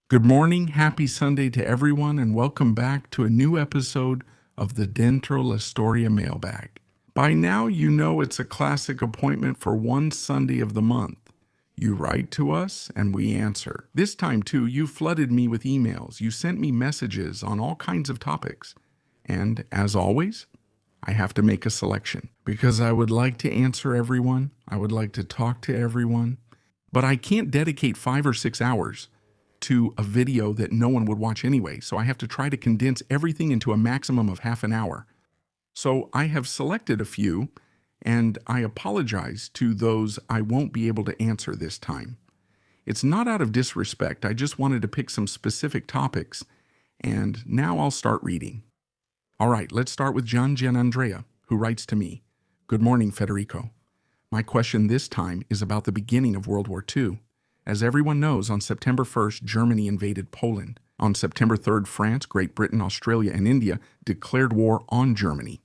Good morning, happy Sunday to everyone, and welcome back to a new episode of the Dentro La Storia Mailbag. By now, you know it's a classic appointment for one Sunday of the month. You write to us, and we answer. This time, too, you flooded me with emails. You sent me messages on all kinds of topics. And, as always, I have to make a selection. Because I would like to answer everyone, I would like to talk to everyone, but I can't dedicate 5 or 6 hours to a video that no one would watch anyway, so I have to try to condense everything into a maximum of half an hour. So I have selected a few, and I apologize to those I won't be able to answer this time. It's not out of disrespect, I just wanted to pick some specific topics, and now I'll start reading. All right, let's start with Gian Andrea, who writes to me, "Good morning, Federico. My question this time is about the beginning of World War II. As everyone knows, on September 1st, Germany invaded Poland. On September 3rd, France, Great Britain, Australia, and India declared war on Germany.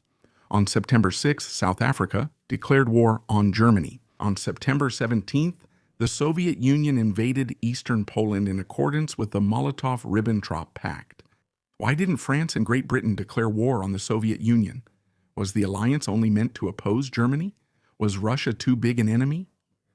On September 6th, South Africa declared war on Germany. On September 17th, the Soviet Union invaded eastern Poland in accordance with the Molotov-Ribbentrop Pact. Why didn't France and Great Britain declare war on the Soviet Union? Was the alliance only meant to oppose Germany? Was Russia too big an enemy?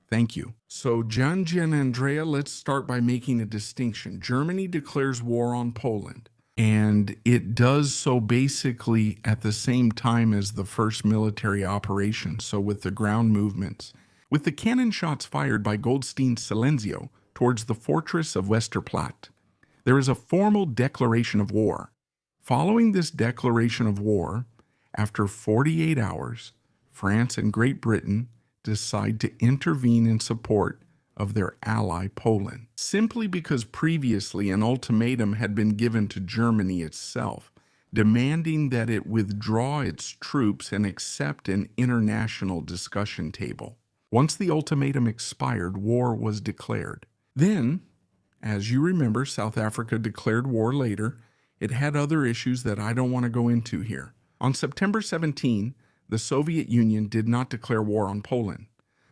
Thank you." So, Gian Andrea, let's start by making a distinction. Germany declares war on Poland, and it does so basically at the same time as the first military operation, so with the ground movements. With the cannon shots fired by Goldstein's Silenzio towards the fortress of Westerplatte, there is a formal declaration of war. Following this declaration of war, after 48 hours, France and Great Britain decide to intervene in support of their ally Poland, simply because previously an ultimatum had been given to Germany itself, demanding that it withdraw its troops and accept an international discussion table. Once the ultimatum expired, war was declared. Then, as you remember, South Africa declared war later. It had other issues that I don't want to go into here. On September 17, the Soviet Union did not declare war on Poland.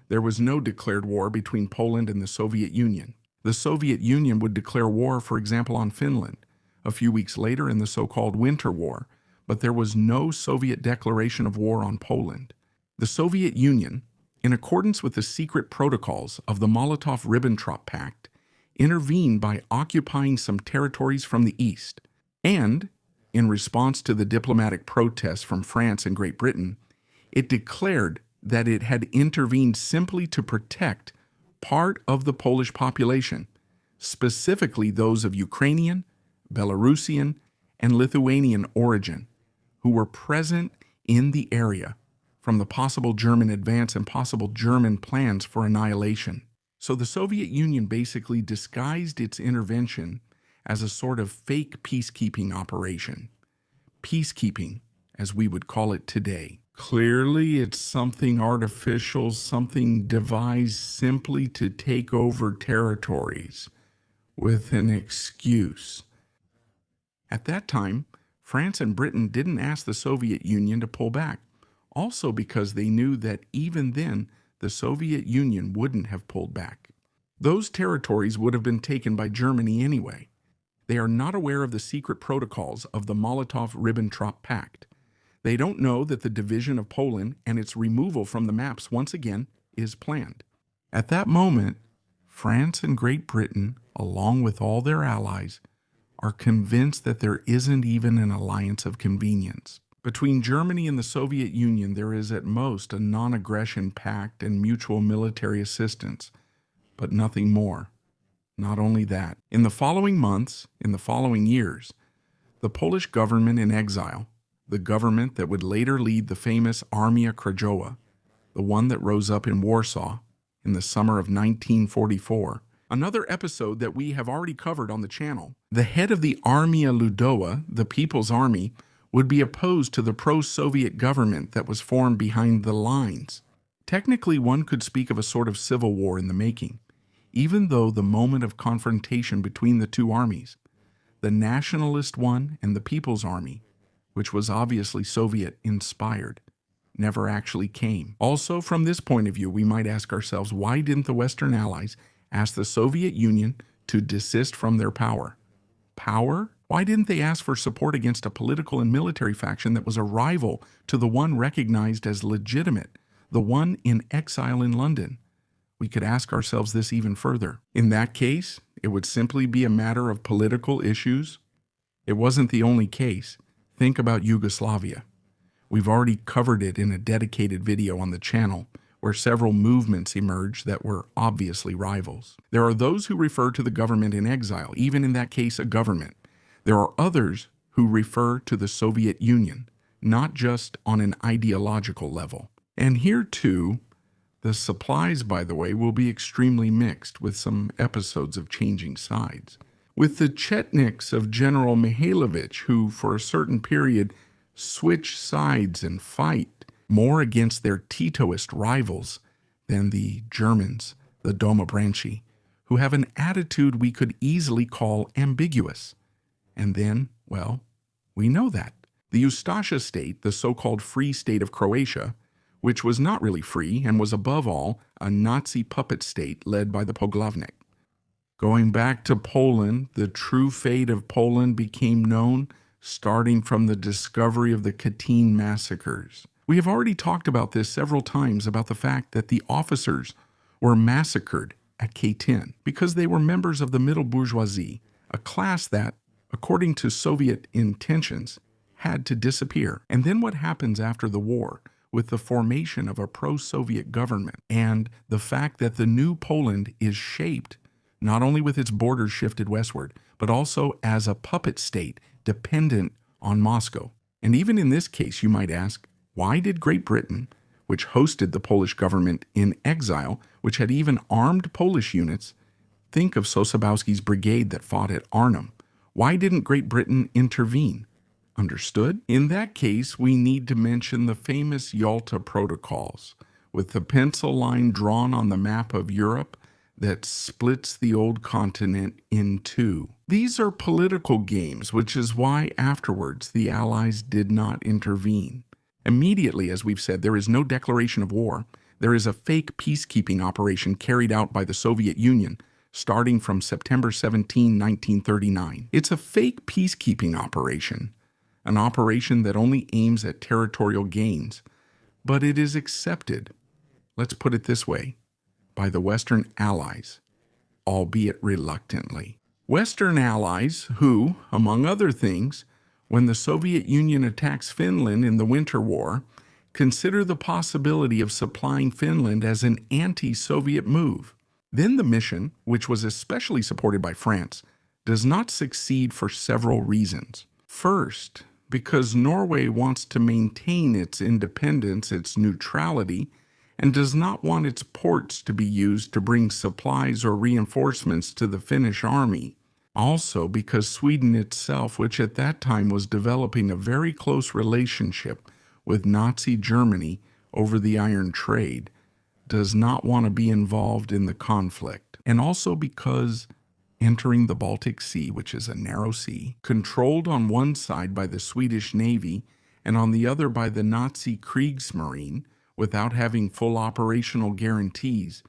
There was no declared war between Poland and the Soviet Union. The Soviet Union would declare war, for example, on Finland, a few weeks later in the so-called Winter War, but there was no Soviet declaration of war on Poland. The Soviet Union, in accordance with the secret protocols of the Molotov-Ribbentrop Pact, intervened by occupying some territories from the east, and, in response to the diplomatic protests from France and Great Britain, it declared that it had intervened simply to protect part of the Polish population, specifically those of Ukrainian, Belarusian, and Lithuanian origin, who were present in the area from the possible German advance and possible German plans for annihilation. So the Soviet Union basically disguised its intervention as a sort of fake peacekeeping operation. Peacekeeping, as we would call it today. Clearly, it's something artificial, something devised simply to take over territories with an excuse. At that time, France and Britain didn't ask the Soviet Union to pull back, also because they knew that even then, the Soviet Union wouldn't have pulled back. Those territories would have been taken by Germany anyway. They are not aware of the secret protocols of the Molotov-Ribbentrop Pact. They don't know that the division of Poland and its removal from the maps once again is planned. At that moment, France and Great Britain, along with all their allies, are convinced that there isn't even an alliance of convenience. Between Germany and the Soviet Union, there is at most a non-aggression pact and mutual military assistance, but nothing more. Not only that, in the following months, in the following years, the Polish government in exile, the government that would later lead the famous Armia Krajowa, the one that rose up in Warsaw in the summer of 1944, another episode that we have already covered on the channel. The head of the Armia Ludowa, the People's Army, would be opposed to the pro-Soviet government that was formed behind the lines. Technically, one could speak of a sort of civil war in the making, even though the moment of confrontation between the two armies, the nationalist one and the People's Army, which was obviously Soviet-inspired, never actually came. Also, from this point of view, we might ask ourselves, why didn't the Western Allies ask the Soviet Union to desist from their power. Power? Why didn't they ask for support against a political and military faction that was a rival to the one recognized as legitimate, the one in exile in London? We could ask ourselves this even further. In that case, it would simply be a matter of political issues. It wasn't the only case. Think about Yugoslavia. We've already covered it in a dedicated video on the channel, where several movements emerged that were obviously rivals. There are those who refer to the government in exile, even in that case a government. There are others who refer to the Soviet Union, not just on an ideological level. And here too, the supplies, by the way, will be extremely mixed, with some episodes of changing sides. With the Chetniks of General Mihailovich, who for a certain period switch sides and fight more against their Titoist rivals than the Germans, the Domobranchi, who have an attitude we could easily call ambiguous. And then, well, we know that. The Ustasha state, the so-called Free State of Croatia, which was not really free and was above all a Nazi puppet state led by the Poglavnik. Going back to Poland, the true fate of Poland became known starting from the discovery of the Katyn massacres. We have already talked about this several times, about the fact that the officers were massacred at Katyn because they were members of the middle bourgeoisie, a class that, according to Soviet intentions, had to disappear. And then what happens after the war, with the formation of a pro-Soviet government and the fact that the new Poland is shaped not only with its borders shifted westward, but also as a puppet state dependent on Moscow. And even in this case, you might ask, why did Great Britain, which hosted the Polish government in exile, which had even armed Polish units, think of Sosabowski's brigade that fought at Arnhem? Why didn't Great Britain intervene? Understood? In that case, we need to mention the famous Yalta Protocols, with the pencil line drawn on the map of Europe that splits the old continent in two. These are political games, which is why afterwards the Allies did not intervene. Immediately, as we've said, there is no declaration of war. There is a fake peacekeeping operation carried out by the Soviet Union, starting from September 17, 1939. It's a fake peacekeeping operation, an operation that only aims at territorial gains, but it is accepted, let's put it this way, by the Western Allies, albeit reluctantly. Western Allies who, among other things, when the Soviet Union attacks Finland in the Winter War, consider the possibility of supplying Finland as an anti-Soviet move. Then the mission, which was especially supported by France, does not succeed for several reasons. First, because Norway wants to maintain its independence, its neutrality, and does not want its ports to be used to bring supplies or reinforcements to the Finnish army. Also because Sweden itself, which at that time was developing a very close relationship with Nazi Germany over the iron trade, does not want to be involved in the conflict. And also because entering the Baltic Sea, which is a narrow sea, controlled on one side by the Swedish Navy and on the other by the Nazi Kriegsmarine, without having full operational guarantees,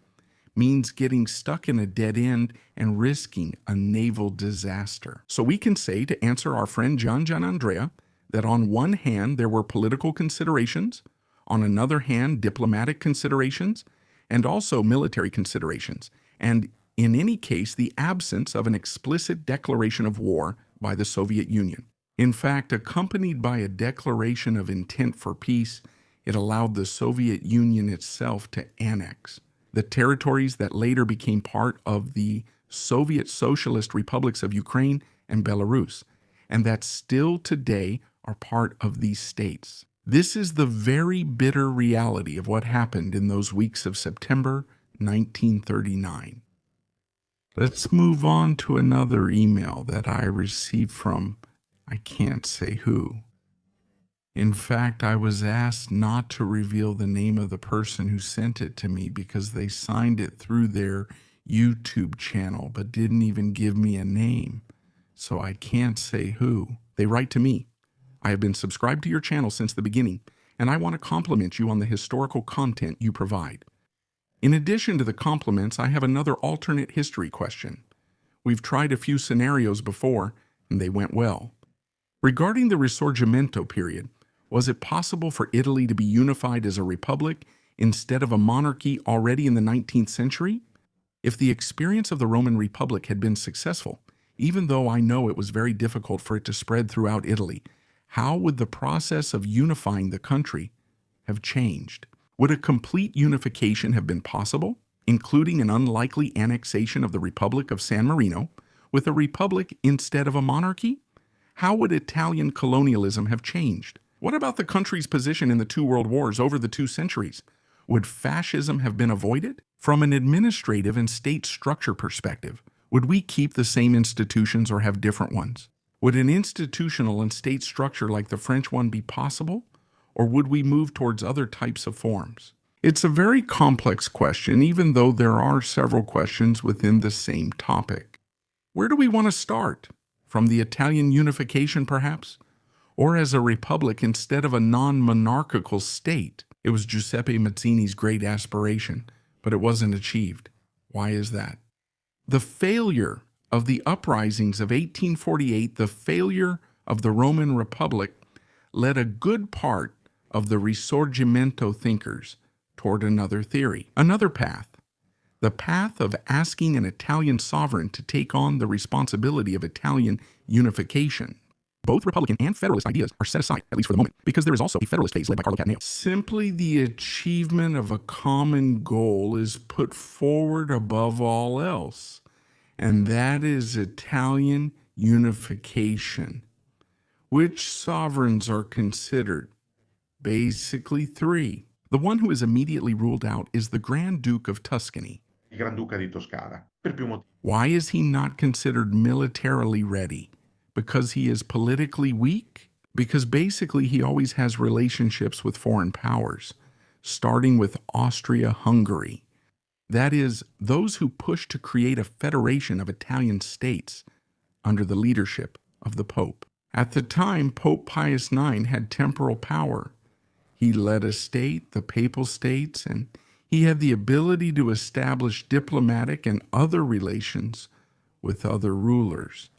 means getting stuck in a dead end and risking a naval disaster. So we can say, to answer our friend Gian Andrea, that on one hand there were political considerations, on another hand diplomatic considerations, and also military considerations, and in any case the absence of an explicit declaration of war by the Soviet Union. In fact, accompanied by a declaration of intent for peace, it allowed the Soviet Union itself to annex the territories that later became part of the Soviet Socialist Republics of Ukraine and Belarus, and that still today are part of these states. This is the very bitter reality of what happened in those weeks of September 1939. Let's move on to another email that I received from I can't say who. In fact, I was asked not to reveal the name of the person who sent it to me because they signed it through their YouTube channel but didn't even give me a name. So I can't say who. They write to me. I have been subscribed to your channel since the beginning, and I want to compliment you on the historical content you provide. In addition to the compliments, I have another alternate history question. We've tried a few scenarios before, and they went well. Regarding the Risorgimento period, was it possible for Italy to be unified as a republic instead of a monarchy already in the 19th century? If the experience of the Roman Republic had been successful, even though I know it was very difficult for it to spread throughout Italy, how would the process of unifying the country have changed? Would a complete unification have been possible, including an unlikely annexation of the Republic of San Marino, with a republic instead of a monarchy? How would Italian colonialism have changed? What about the country's position in the two world wars over the 2 centuries? Would fascism have been avoided? From an administrative and state structure perspective, would we keep the same institutions or have different ones? Would an institutional and state structure like the French one be possible, or would we move towards other types of forms? It's a very complex question, even though there are several questions within the same topic. Where do we want to start? From the Italian unification, perhaps? Or as a republic instead of a non-monarchical state? It was Giuseppe Mazzini's great aspiration, but it wasn't achieved. Why is that? The failure of the uprisings of 1848, the failure of the Roman Republic, led a good part of the Risorgimento thinkers toward another theory, another path. The path of asking an Italian sovereign to take on the responsibility of Italian unification. Both Republican and Federalist ideas are set aside, at least for the moment, because there is also a Federalist phase led by Carlo Cattaneo. Simply the achievement of a common goal is put forward above all else, and that is Italian unification. Which sovereigns are considered? Basically 3. The one who is immediately ruled out is the Grand Duke of Tuscany. Il Granduca di Toscana, per più motivi. Why is he not considered militarily ready? Because he is politically weak? Because basically he always has relationships with foreign powers, starting with Austria-Hungary. That is, those who push to create a federation of Italian states under the leadership of the Pope. At the time, Pope Pius IX had temporal power. He led a state, the Papal States, and he had the ability to establish diplomatic and other relations with other rulers.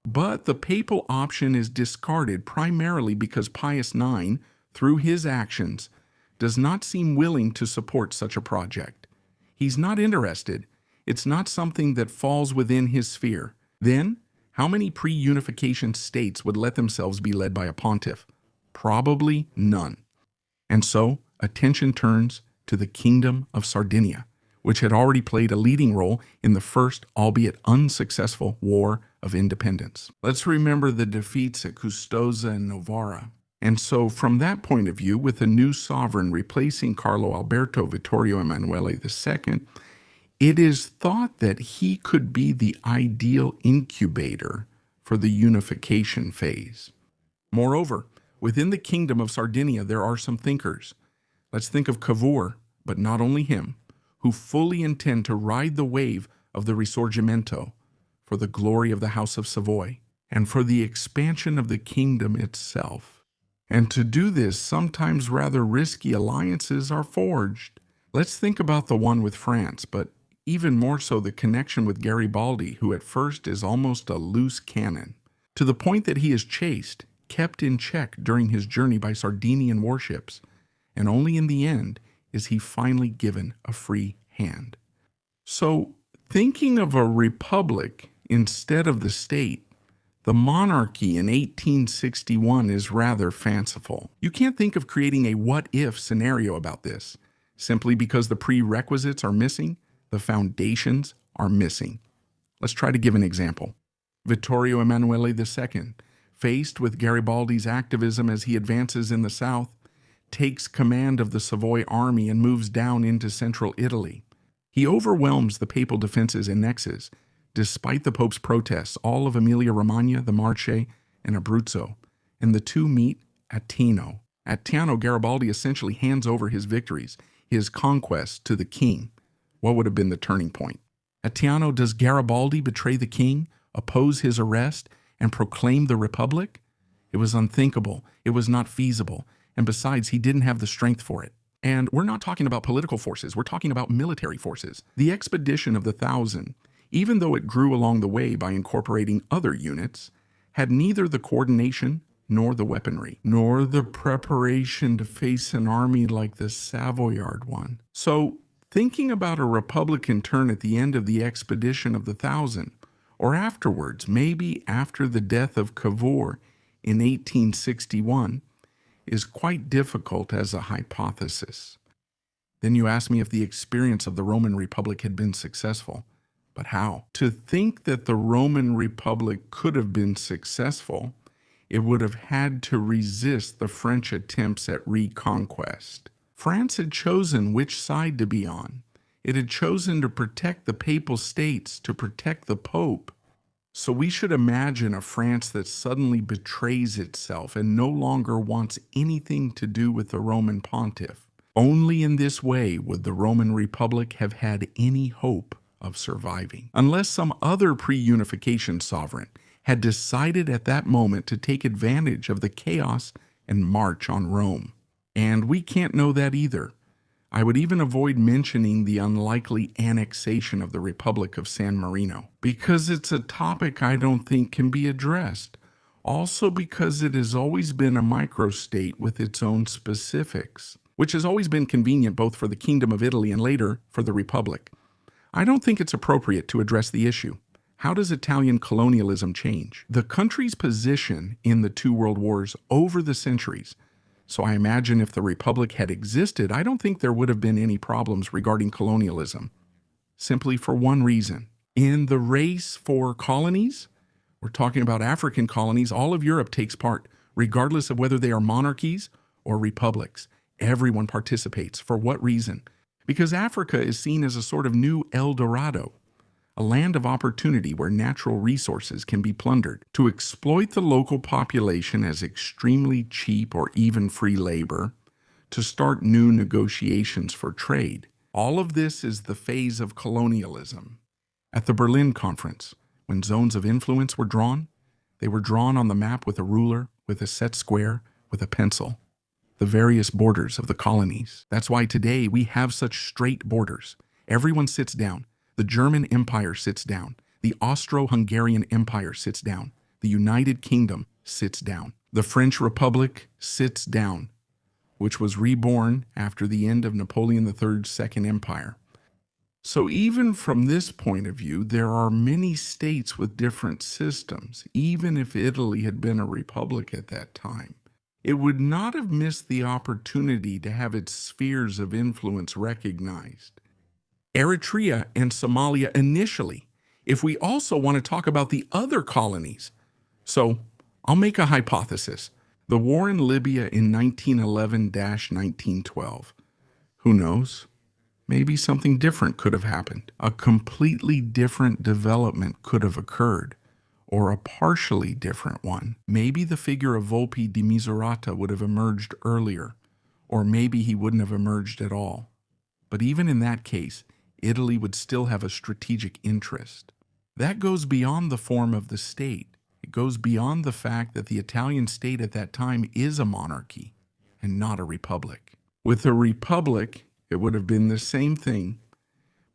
But the papal option is discarded primarily because Pius IX, through his actions, does not seem willing to support such a project. He's not interested. It's not something that falls within his sphere. Then, how many pre-unification states would let themselves be led by a pontiff? Probably none. And so, attention turns to the Kingdom of Sardinia, which had already played a leading role in the first, albeit unsuccessful, War of Independence. Let's remember the defeats at Custoza and Novara. And so, from that point of view, with a new sovereign replacing Carlo Alberto Vittorio Emanuele II, it is thought that he could be the ideal incubator for the unification phase. Moreover, within the Kingdom of Sardinia, there are some thinkers. Let's think of Cavour, but not only him, who fully intend to ride the wave of the Risorgimento for the glory of the House of Savoy and for the expansion of the kingdom itself. And to do this, sometimes rather risky alliances are forged. Let's think about the one with France, but even more so the connection with Garibaldi, who at first is almost a loose cannon, to the point that he is chased, kept in check during his journey by Sardinian warships, and only in the end is he finally given a free hand. So, thinking of a republic instead of the state, the monarchy in 1861 is rather fanciful. You can't think of creating a what-if scenario about this, simply because the prerequisites are missing, the foundations are missing. Let's try to give an example. Vittorio Emanuele II, faced with Garibaldi's activism as he advances in the south, takes command of the Savoy army and moves down into central Italy. He overwhelms the papal defenses in Nexus. Despite the Pope's protests, all of Emilia-Romagna, the Marche, and Abruzzo, and the two meet at Tino. At Tiano, Garibaldi essentially hands over his victories, his conquests, to the king. What would have been the turning point? At Tiano, does Garibaldi betray the king, oppose his arrest, and proclaim the Republic? It was unthinkable. It was not feasible. And besides, he didn't have the strength for it. And we're not talking about political forces. We're talking about military forces. The expedition of the 1,000, even though it grew along the way by incorporating other units, had neither the coordination nor the weaponry, nor the preparation to face an army like the Savoyard one. So, thinking about a Republican turn at the end of the Expedition of the Thousand, or afterwards, maybe after the death of Cavour in 1861, is quite difficult as a hypothesis. Then you ask me if the experience of the Roman Republic had been successful. But how? To think that the Roman Republic could have been successful, it would have had to resist the French attempts at reconquest. France had chosen which side to be on. It had chosen to protect the Papal States, to protect the Pope. So we should imagine a France that suddenly betrays itself and no longer wants anything to do with the Roman Pontiff. Only in this way would the Roman Republic have had any hope of surviving, unless some other pre-unification sovereign had decided at that moment to take advantage of the chaos and march on Rome. And we can't know that either. I would even avoid mentioning the unlikely annexation of the Republic of San Marino, because it's a topic I don't think can be addressed. Also because it has always been a microstate with its own specifics, which has always been convenient both for the Kingdom of Italy and later for the Republic. I don't think it's appropriate to address the issue. How does Italian colonialism change? The country's position in the two world wars over the centuries. So I imagine if the Republic had existed, I don't think there would have been any problems regarding colonialism. Simply for one reason. In the race for colonies, we're talking about African colonies, all of Europe takes part, regardless of whether they are monarchies or republics. Everyone participates. For what reason? Because Africa is seen as a sort of new El Dorado, a land of opportunity where natural resources can be plundered. To exploit the local population as extremely cheap or even free labor, to start new negotiations for trade. All of this is the phase of colonialism. At the Berlin Conference, when zones of influence were drawn, they were drawn on the map with a ruler, with a set square, with a pencil. The various borders of the colonies. That's why today we have such straight borders. Everyone sits down. The German Empire sits down. The Austro-Hungarian Empire sits down. The United Kingdom sits down. The French Republic sits down, which was reborn after the end of Napoleon III's Second Empire. So even from this point of view, there are many states with different systems, even if Italy had been a republic at that time. It would not have missed the opportunity to have its spheres of influence recognized. Eritrea and Somalia initially, if we also want to talk about the other colonies. So I'll make a hypothesis. The war in Libya in 1911-1912. Who knows? Maybe something different could have happened. A completely different development could have occurred. Or a partially different one. Maybe the figure of Volpi di Misurata would have emerged earlier, or maybe he wouldn't have emerged at all. But even in that case, Italy would still have a strategic interest. That goes beyond the form of the state. It goes beyond the fact that the Italian state at that time is a monarchy and not a republic. With a republic, it would have been the same thing.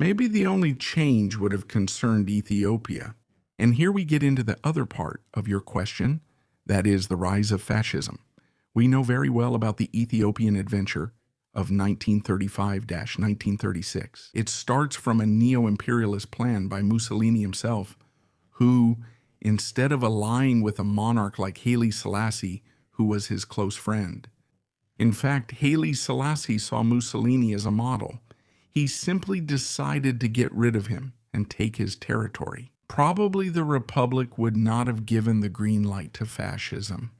Maybe the only change would have concerned Ethiopia. And here we get into the other part of your question, that is the rise of fascism. We know very well about the Ethiopian adventure of 1935-1936. It starts from a neo-imperialist plan by Mussolini himself, who, instead of allying with a monarch like Haile Selassie, who was his close friend. In fact, Haile Selassie saw Mussolini as a model. He simply decided to get rid of him and take his territory. Probably the Republic would not have given the green light to fascism,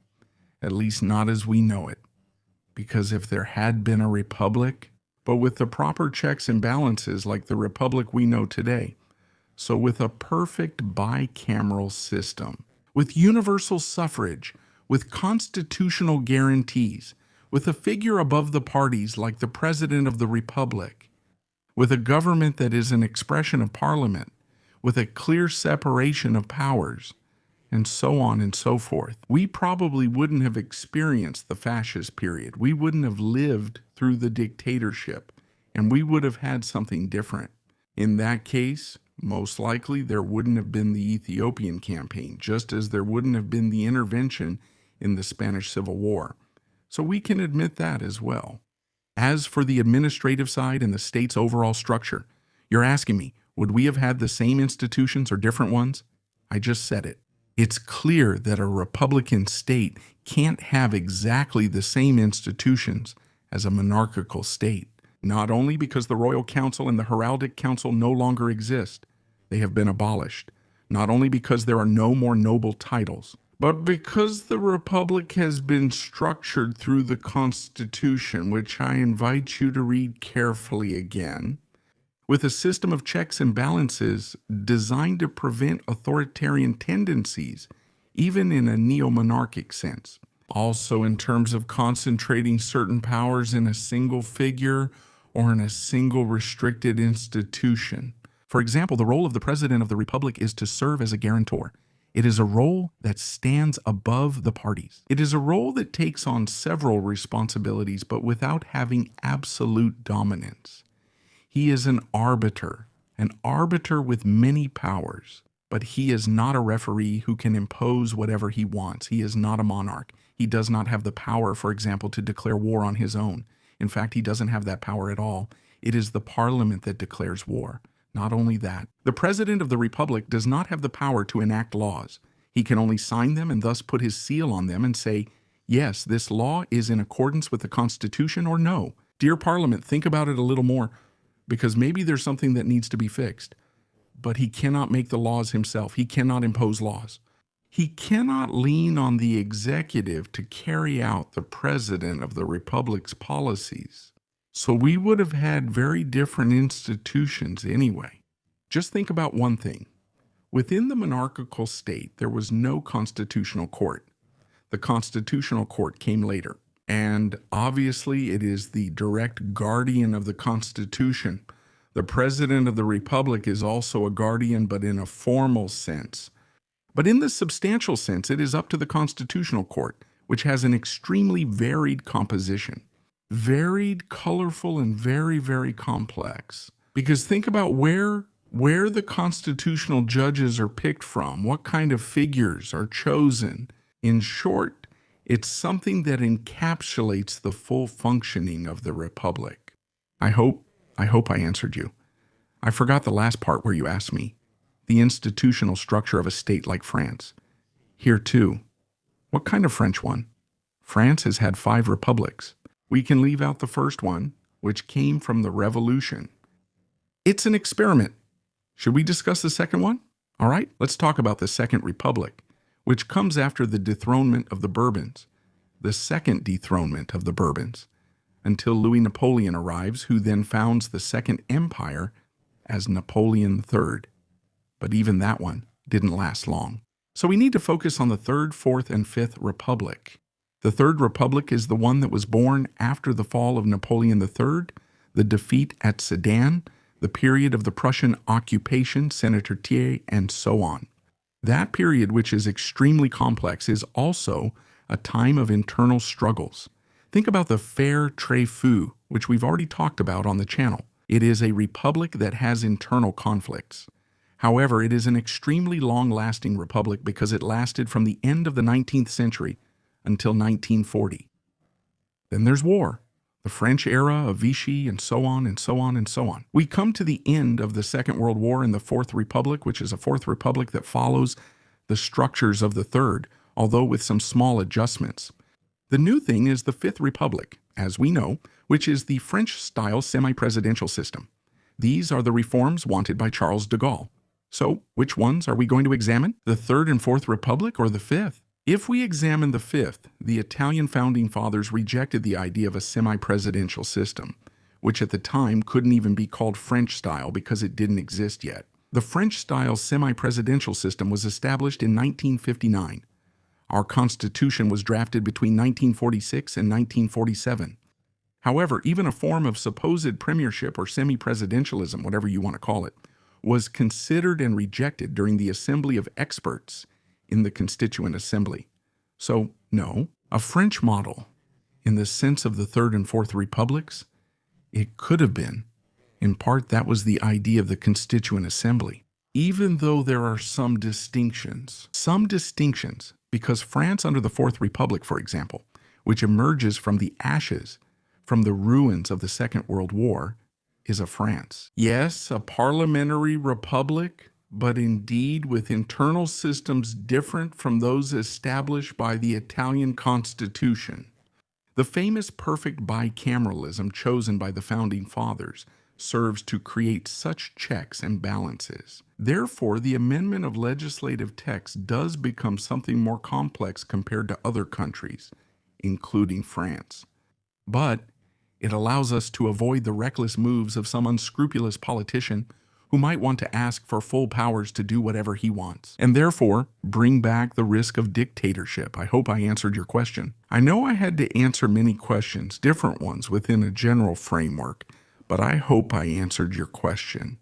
at least not as we know it, because if there had been a Republic, but with the proper checks and balances like the Republic we know today, so with a perfect bicameral system, with universal suffrage, with constitutional guarantees, with a figure above the parties like the President of the Republic, with a government that is an expression of Parliament, with a clear separation of powers, and so on and so forth. We probably wouldn't have experienced the fascist period. We wouldn't have lived through the dictatorship, and we would have had something different. In that case, Most likely, there wouldn't have been the Ethiopian campaign, just as there wouldn't have been the intervention in the Spanish Civil War. So we can admit that as well. As for the administrative side and the state's overall structure, you're asking me, would we have had the same institutions or different ones? I just said it. It's clear that a Republican state can't have exactly the same institutions as a monarchical state, not only because the Royal Council and the Heraldic Council no longer exist, they have been abolished, not only because there are no more noble titles, but because the Republic has been structured through the Constitution, which I invite you to read carefully again, with a system of checks and balances designed to prevent authoritarian tendencies, even in a neo-monarchic sense. Also in terms of concentrating certain powers in a single figure or in a single restricted institution. For example, the role of the President of the Republic is to serve as a guarantor. It is a role that stands above the parties. It is a role that takes on several responsibilities, but without having absolute dominance. He is an arbiter with many powers, but he is not a referee who can impose whatever he wants. He is not a monarch. He does not have the power, for example, to declare war on his own. In fact, he doesn't have that power at all. It is the parliament that declares war. Not only that, the President of the Republic does not have the power to enact laws. He can only sign them and thus put his seal on them and say, yes, this law is in accordance with the Constitution, or no. Dear Parliament, think about it a little more, because maybe there's something that needs to be fixed. But he cannot make the laws himself. He cannot impose laws. He cannot lean on the executive to carry out the President of the Republic's policies. So we would have had very different institutions anyway. Just think about one thing. Within the monarchical state, there was no constitutional court. The constitutional court came later. And obviously, it is the direct guardian of the Constitution. The President of the Republic is also a guardian, but in a formal sense. But in the substantial sense, it is up to the Constitutional Court, which has an extremely varied composition. Varied, colorful, and very, very complex. Because think about where the constitutional judges are picked from, what kind of figures are chosen. In short, it's something that encapsulates the full functioning of the Republic. I hope I answered you. I forgot the last part where you asked me. The institutional structure of a state like France. Here too. What kind of French one? France has had 5 republics. We can leave out the first one, which came from the Revolution. It's an experiment. Should we discuss the second one? All right, let's talk about the Second Republic, which comes after the dethronement of the Bourbons, the second dethronement of the Bourbons, until Louis Napoleon arrives, who then founds the Second Empire as Napoleon III. But even that one didn't last long. So we need to focus on the Third, Fourth, and Fifth Republic. The Third Republic is the one that was born after the fall of Napoleon III, the defeat at Sedan, the period of the Prussian occupation, Senator Thiers, and so on. That period, which is extremely complex, is also a time of internal struggles. Think about the Faire Très Feu, which we've already talked about on the channel. It is a republic that has internal conflicts. However, it is an extremely long-lasting republic because it lasted from the end of the 19th century until 1940. Then there's war, the French era of Vichy, and so on and so on and so on. We come to the end of the Second World War in the Fourth Republic, which is a Fourth Republic that follows the structures of the Third, although with some small adjustments. The new thing is the Fifth Republic, as we know, which is the French-style semi-presidential system. These are the reforms wanted by Charles de Gaulle. So, which ones are we going to examine? The Third and Fourth Republic or the Fifth? If we examine the Fifth, the Italian founding fathers rejected the idea of a semi-presidential system, which at the time couldn't even be called French-style because it didn't exist yet. The French-style semi-presidential system was established in 1959. Our Constitution was drafted between 1946 and 1947. However, even a form of supposed premiership or semi-presidentialism, whatever you want to call it, was considered and rejected during the assembly of experts in the Constituent Assembly. So, no, a French model, in the sense of the Third and Fourth Republics, it could have been. In part, that was the idea of the Constituent Assembly. even though there are some distinctions, because France under the Fourth Republic, for example, which emerges from the ashes, from the ruins of the Second World War, is a France. Yes, a parliamentary republic, but indeed with internal systems different from those established by the Italian Constitution. The famous perfect bicameralism chosen by the Founding Fathers serves to create such checks and balances. Therefore, the amendment of legislative text does become something more complex compared to other countries, including France. But it allows us to avoid the reckless moves of some unscrupulous politician who might want to ask for full powers to do whatever he wants, and therefore bring back the risk of dictatorship. I hope I answered your question. I know I had to answer many questions, different ones within a general framework, but I hope I answered your question.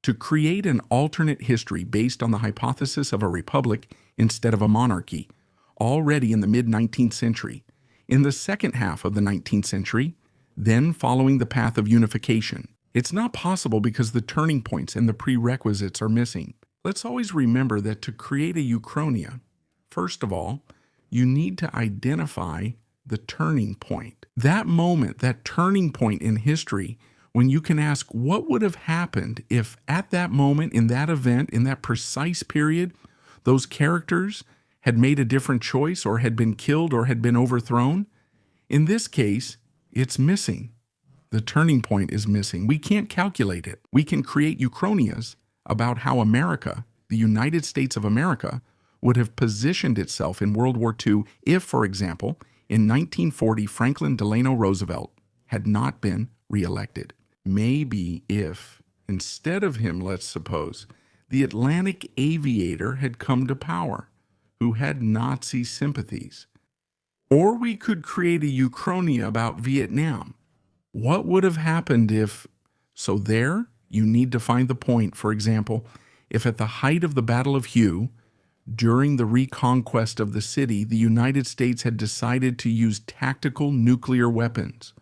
To create an alternate history based on the hypothesis of a republic instead of a monarchy, already in the mid-19th century, in the second half of the 19th century, then following the path of unification. It's not possible because the turning points and the prerequisites are missing. Let's always remember that to create a Uchronia, first of all, you need to identify the turning point. That moment, that turning point in history, when you can ask what would have happened if at that moment, in that event, in that precise period, those characters had made a different choice or had been killed or had been overthrown. In this case, it's missing. The turning point is missing. We can't calculate it. We can create Uchronias about how America, the United States of America, would have positioned itself in World War II if, for example, in 1940, Franklin Delano Roosevelt had not been reelected. Maybe if, instead of him, let's suppose, the Atlantic aviator had come to power, who had Nazi sympathies. Or we could create a Uchronia about Vietnam. What would have happened if... So there, you need to find the point. For example, if at the height of the Battle of Hue, during the reconquest of the city, the United States had decided to use tactical nuclear weapons,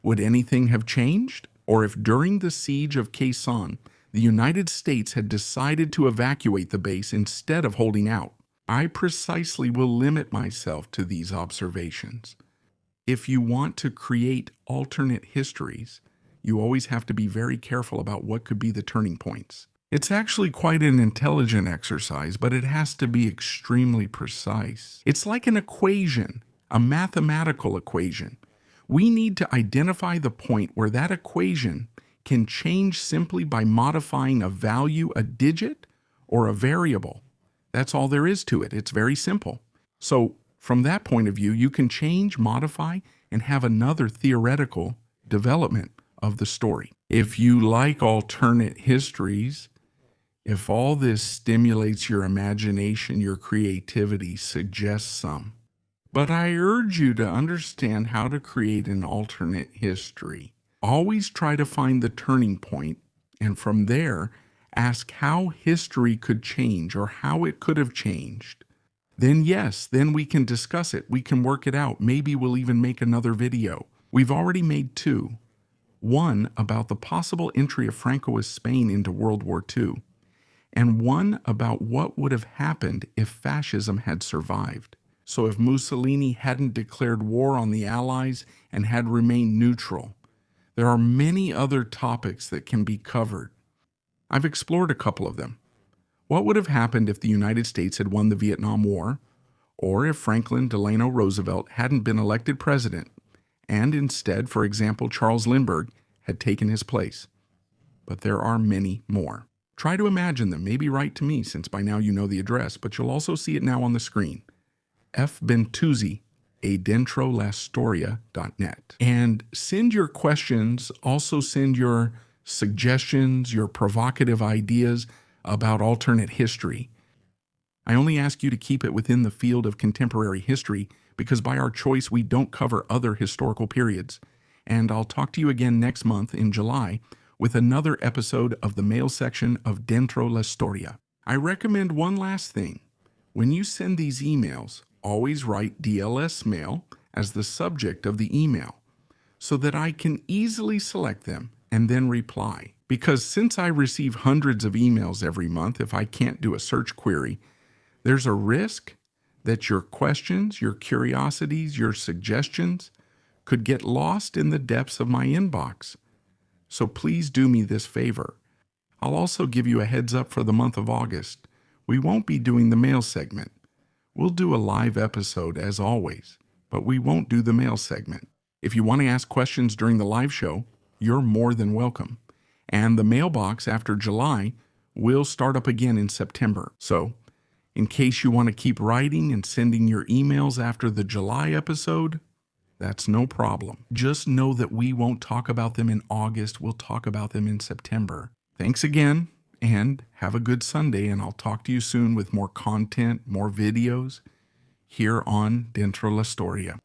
would anything have changed? Or if during the siege of Quai Son, the United States had decided to evacuate the base instead of holding out? I precisely will limit myself to these observations. If you want to create alternate histories, you always have to be very careful about what could be the turning points. It's actually quite an intelligent exercise, but it has to be extremely precise. It's like an equation, a mathematical equation. We need to identify the point where that equation can change simply by modifying a value, a digit, or a variable. That's all there is to it. It's very simple. So from that point of view, you can change, modify, and have another theoretical development of the story. If you like alternate histories, if all this stimulates your imagination, your creativity, suggest some. But I urge you to understand how to create an alternate history. Always try to find the turning point, and from there, ask how history could change or how it could have changed. Then yes, then we can discuss it. We can work it out. Maybe we'll even make another video. We've already made two. One about the possible entry of Francoist Spain into World War II, and one about what would have happened if fascism had survived. So if Mussolini hadn't declared war on the Allies and had remained neutral. There are many other topics that can be covered. I've explored a couple of them. What would have happened if the United States had won the Vietnam War, or if Franklin Delano Roosevelt hadn't been elected president, and instead, for example, Charles Lindbergh had taken his place? But there are many more. Try to imagine them. Maybe write to me, since by now you know the address, but you'll also see it now on the screen. fbentuzzi@dentrolastoria.net. And send your questions, also send your suggestions, your provocative ideas about alternate history. I only ask you to keep it within the field of contemporary history because by our choice we don't cover other historical periods. And I'll talk to you again next month in July with another episode of the mail section of Dentro la Storia. I recommend one last thing. When you send these emails, always write DLS mail as the subject of the email so that I can easily select them and then reply. Because since I receive hundreds of emails every month, if I can't do a search query, there's a risk that your questions, your curiosities, your suggestions could get lost in the depths of my inbox. So please do me this favor. I'll also give you a heads up for the month of August. We won't be doing the mail segment. We'll do a live episode as always, but we won't do the mail segment. If you want to ask questions during the live show, you're more than welcome. And the mailbox after July will start up again in September. So, in case you want to keep writing and sending your emails after the July episode, that's no problem. Just know that we won't talk about them in August. We'll talk about them in September. Thanks again, and have a good Sunday, and I'll talk to you soon with more content, more videos here on Dentro la Storia.